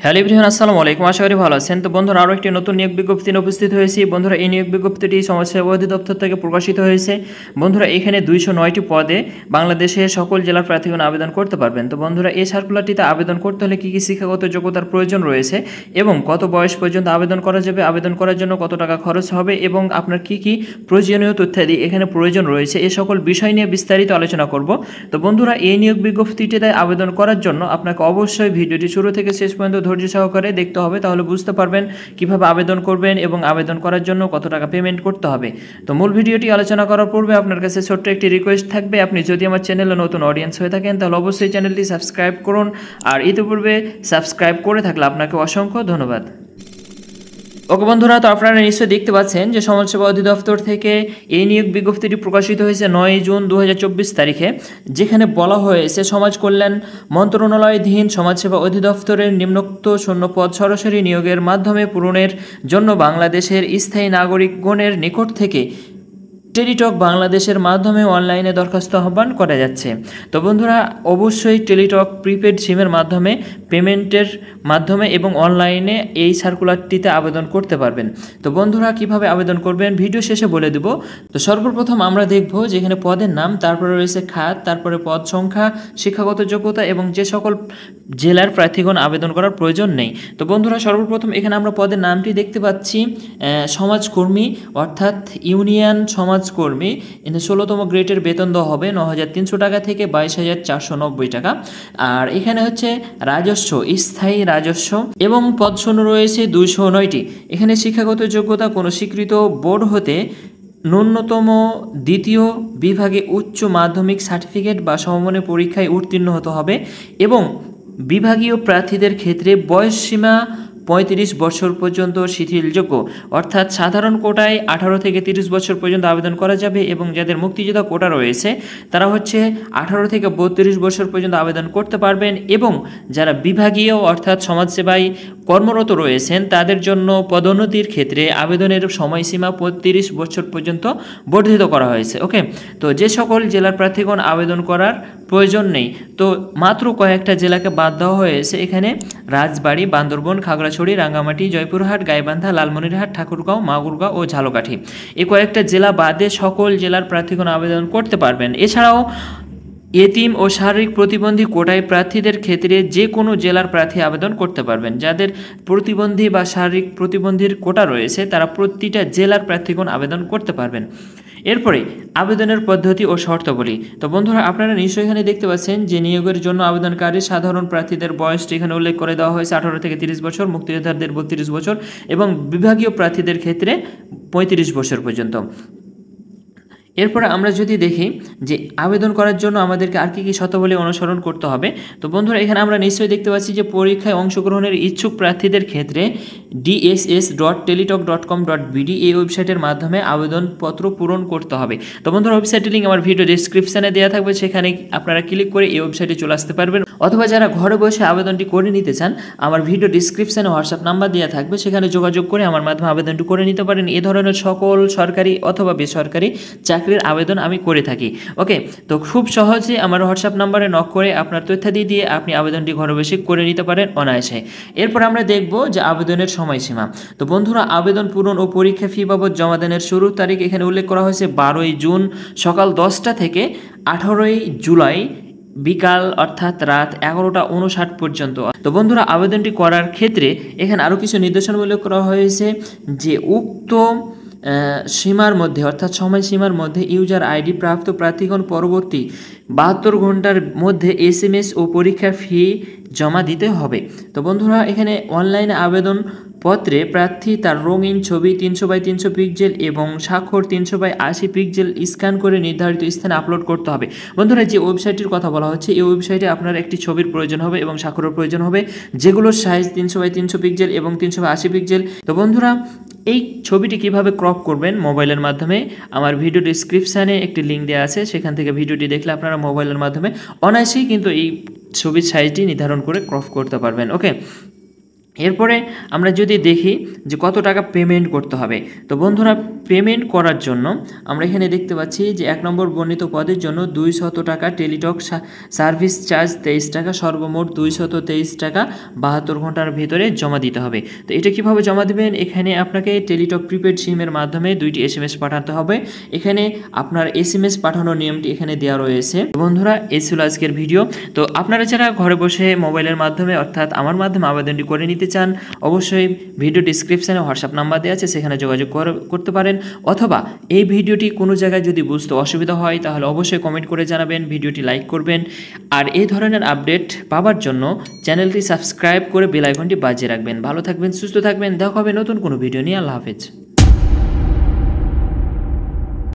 Hello everyone, আসসালামু আলাইকুম। আশা করি ভালো আছেন। তো বন্ধুরা, আরও একটি নতুন নিয়োগ বিজ্ঞপ্তি নিয়ে উপস্থিত হয়েছি। বন্ধুরা, এই নিয়োগ বিজ্ঞপ্তিটি সমাজসেবা অধিদপ্তর থেকে প্রকাশিত হয়েছে। বন্ধুরা, এখানে 209টি পদে বাংলাদেশের সকল জেলার প্রার্থীগণ আবেদন করতে পারবেন। তো বন্ধুরা, এই সার্কুলারটিতে আবেদন করতে হলে কী কী শিক্ষাগত যোগ্যতার প্রয়োজন রয়েছে এবং কত বয়স পর্যন্ত আবেদন করা যাবে, আবেদন করার জন্য কত টাকা খরচ হবে এবং আপনার কী কী প্রয়োজনীয় তথ্যাদি এখানে প্রয়োজন রয়েছে, এই সকল বিষয় নিয়ে বিস্তারিত আলোচনা করব। তো বন্ধুরা, এই নিয়োগ বিজ্ঞপ্তিটিতে আবেদন করার জন্য আপনাকে অবশ্যই ভিডিওটি শুরু থেকে শেষ পর্যন্ত ধৈর্য সহকারে দেখতে হবে, তাহলে বুঝতে পারবেন কিভাবে আবেদন করবেন এবং আবেদন করার জন্য কত টাকা পেমেন্ট করতে হবে। তো মূল ভিডিওটি আলোচনা করার পূর্বে আপনার কাছে ছোট্ট একটি রিকোয়েস্ট থাকবে, আপনি যদি আমার চ্যানেলে নতুন অডিয়েন্স হয়ে থাকেন তাহলে অবশ্যই চ্যানেলটি সাবস্ক্রাইব করুন, আর ইতিপূর্বে সাবস্ক্রাইব করে থাকলে আপনাকে অসংখ্য ধন্যবাদ। ওকে বন্ধুরা, তো আপনারা নিশ্চয়ই দেখতে পাচ্ছেন যে সমাজসেবা অধিদপ্তর থেকে এই নিয়োগ বিজ্ঞপ্তিটি প্রকাশিত হয়েছে 9 জুন 2024 তারিখে, যেখানে বলা হয়েছে সমাজ কল্যাণ মন্ত্রণালয়াধীন সমাজসেবা অধিদপ্তরের নিম্নোক্ত শূন্যপদ সরাসরি নিয়োগের মাধ্যমে পূরণের জন্য বাংলাদেশের স্থায়ী নাগরিকগণের নিকট থেকে টেলিটক বাংলাদেশের মাধ্যমে অনলাইনে দরখাস্ত আহ্বান করা যাচ্ছে। তো বন্ধুরা, অবশ্যই টেলিটক প্রিপেড সিমের মাধ্যমে পেমেন্টের মাধ্যমে এবং অনলাইনে এই সার্কুলারটিতে আবেদন করতে পারবেন। তো বন্ধুরা, কিভাবে আবেদন করবেন ভিডিও শেষে বলে দেব। তো সর্বপ্রথম আমরা দেখব যেখানে পদের নাম, তারপরে রয়েছে খাত, তারপরে পদ সংখ্যা, শিক্ষাগত যোগ্যতা এবং যে সকল জেলার প্রার্থীগণ আবেদন করার প্রয়োজন নেই। তো বন্ধুরা, সর্বপ্রথম এখানে আমরা পদের নামটি দেখতে পাচ্ছি সমাজকর্মী, অর্থাৎ ইউনিয়ন সমাজকর্মী। 16তম গ্রেডের বেতন দেওয়া হবে 9,300 টাকা থেকে 22,490 টাকা। আর এখানে হচ্ছে রাজস্ব, স্থায়ী রাজস্ব, এবং পদশূন্য রয়েছে 209টি। এখানে শিক্ষাগত যোগ্যতা কোনো স্বীকৃত বোর্ড হতে ন্যূনতম দ্বিতীয় বিভাগে উচ্চ মাধ্যমিক সার্টিফিকেট বা সমমানের পরীক্ষায় উত্তীর্ণ হতে হবে এবং বিভাগীয় প্রার্থীদের ক্ষেত্রে বয়সসীমা 35 বছর পর্যন্ত শিথিলযোগ্য, অর্থাৎ সাধারণ কোটায় 18 থেকে 30 বছর পর্যন্ত আবেদন করা যাবে এবং যাদের মুক্তিযোদ্ধা কোটা রয়েছে তারা হচ্ছে 18 থেকে 32 বছর পর্যন্ত আবেদন করতে পারবেন এবং যারা বিভাগীয় অর্থাৎ সমাজসেবায় কর্মরত রয়েছেন তাদের জন্য পদোন্নতির ক্ষেত্রে আবেদনের সময়সীমা 35 বছর পর্যন্ত বর্ধিত করা হয়েছে। ওকে, তো যে সকল জেলার প্রার্থীগণ আবেদন করার প্রয়োজন নেই, তো মাত্র কয়েকটা জেলাকে বাদ দেওয়া হয়েছে। এখানে রাজবাড়ী, বান্দরবন, খাগড়াছড়ি, রাঙ্গামাটি, জয়পুরহাট, গাইবান্ধা, লালমনিরহাট, ঠাকুরগাঁও, মাগুরগাঁও ও ঝালকাঠি, এই কয়েকটা জেলা বাদে সকল জেলার প্রার্থীগণ আবেদন করতে পারবেন। এছাড়াও এতিম ও শারীরিক প্রতিবন্ধী কোটায় প্রার্থীদের ক্ষেত্রে যে কোনো জেলার প্রার্থী আবেদন করতে পারবেন। যাদের প্রতিবন্ধী বা শারীরিক প্রতিবন্ধীর কোটা রয়েছে তারা প্রতিটা জেলার প্রার্থীগণ আবেদন করতে পারবেন। এরপরে আবেদনের পদ্ধতি ও শর্তাবলী। তো বন্ধুরা, আপনারা নিশ্চয়ই এখানে দেখতে পাচ্ছেন যে নিয়োগের জন্য আবেদনকারী সাধারণ প্রার্থীদের বয়সটি এখানে উল্লেখ করে দেওয়া হয়েছে 18 থেকে 30 বছর, মুক্তিযোদ্ধাদের 32 বছর এবং বিভাগীয় প্রার্থীদের ক্ষেত্রে 35 বছর পর্যন্ত। এরপরে আমরা যদি দেখি যে আবেদন করার জন্য আমাদেরকে আর কী কী শর্তাবলী অনুসরণ করতে হবে। তো বন্ধুরা, এখানে আমরা নিশ্চয়ই দেখতে পাচ্ছি যে পরীক্ষায় অংশগ্রহণের ইচ্ছুক প্রার্থীদের ক্ষেত্রে dss.teletalk.com.bd এই ওয়েবসাইটের মাধ্যমে আবেদনপত্র পূরণ করতে হবে। তো বন্ধুরা, ওয়েবসাইটের লিঙ্ক আমার ভিডিও ডিসক্রিপশানে দেওয়া থাকবে, সেখানে আপনারা ক্লিক করে এই ওয়েবসাইটে চলে আসতে পারবেন, অথবা যারা ঘরে বসে আবেদনটি করে নিতে চান আমার ভিডিও ডিসক্রিপশানে হোয়াটসঅ্যাপ নাম্বার দেওয়া থাকবে, সেখানে যোগাযোগ করে আমার মাধ্যমে আবেদনটি করে নিতে পারেন। এ ধরনের সকল সরকারি অথবা বেসরকারি চাকরির আবেদন আমি করে থাকি। ওকে, তো খুব সহজে আমার হোয়াটসঅ্যাপ নাম্বারে নক করে আপনার তথ্যাদি দিয়ে আপনি আবেদনটি ঘরে বসে করে নিতে পারেন অনায়াসে। এরপর আমরা দেখব যে আবেদনের সময়সীমা। তো বন্ধুরা, আবেদন পূরণ ও পরীক্ষা ফি বাবদ জমাদানের শুরুর তারিখ এখানে উল্লেখ করা হয়েছে 12 জুন সকাল 10টা থেকে 18 জুলাই বিকাল অর্থাৎ রাত 11:59 পর্যন্ত। তো বন্ধুরা, আবেদনটি করার ক্ষেত্রে এখানে আরও কিছু নির্দেশনা উল্লেখ করা হয়েছে যে উক্ত সীমার মধ্যে অর্থাৎ সময়সীমার মধ্যে ইউজার আইডি প্রাপ্ত প্রার্থীগণ পরবর্তী 72 ঘন্টার মধ্যে SMS ও পরীক্ষা ফি জমা দিতে হবে। তো বন্ধুরা, এখানে অনলাইনে আবেদন পত্রে প্রার্থী তার রঙিন ছবি 300x300 পিক্সেল এবং স্বাক্ষর 300x80 পিক্সেল স্ক্যান করে নির্ধারিত স্থানে আপলোড করতে হবে। বন্ধুরা, যে ওয়েবসাইটটির কথা বলা হচ্ছে এই ওয়েবসাইটে আপনার একটি ছবির প্রয়োজন হবে এবং স্বাক্ষরের প্রয়োজন হবে, যেগুলোর সাইজ 300x300 পিক্সেল এবং 300x80 পিক্সেল। তো বন্ধুরা, এই ছবিটি কিভাবে ক্রপ করবেন মোবাইলের মাধ্যমে আমার ভিডিও ডিসক্রিপশানে একটি লিঙ্ক দেওয়া আছে, সেখান থেকে ভিডিওটি দেখলে আপনারা মোবাইলের মাধ্যমে অনায়াসেই কিন্তু এই ছবির সাইজটি নির্ধারণ করে ক্রপ করতে পারবেন। ওকে, এরপরে আমরা যদি দেখি যে কত টাকা পেমেন্ট করতে হবে, তো বন্ধুরা পেমেন্ট করার জন্য আমরা এখানে দেখতে পাচ্ছি যে 1 নম্বর বর্ণিত পদের জন্য 200 টাকা, টেলিটক সার্ভিস চার্জ 23 টাকা, সর্বমোট 223 টাকা 72 ঘন্টার ভিতরে জমা দিতে হবে। তো এটা কিভাবে জমা দেবেন, এখানে আপনাকে টেলিটক প্রিপেড সিমের মাধ্যমে 2টি SMS পাঠাতে হবে। এখানে আপনার SMS পাঠানোর নিয়মটি এখানে দেওয়া রয়েছে। বন্ধুরা এই ছিল আজকের ভিডিও। তো আপনারা যারা ঘরে বসে মোবাইলের মাধ্যমে অর্থাৎ আমার মাধ্যমে আবেদনটি করে নিতে চান, অবশ্যই ভিডিও ডিসক্রিপশানে হোয়াটসঅ্যাপ নাম্বার দেওয়া আছে, সেখানে যোগাযোগ করতে পারেন। অথবা এই ভিডিওটি কোনো জায়গায় যদি বুঝতে অসুবিধা হয় তাহলে অবশ্যই কমেন্ট করে জানাবেন, ভিডিওটি লাইক করবেন। আর এই ধরনের আপডেট পাওয়ার জন্য চ্যানেলটি সাবস্ক্রাইব করে বেল আইকনটি বাজিয়ে রাখবেন। ভালো থাকবেন, সুস্থ থাকবেন, দেখা হবে নতুন কোনো ভিডিও নিয়ে। আল্লাহ হাফেজ।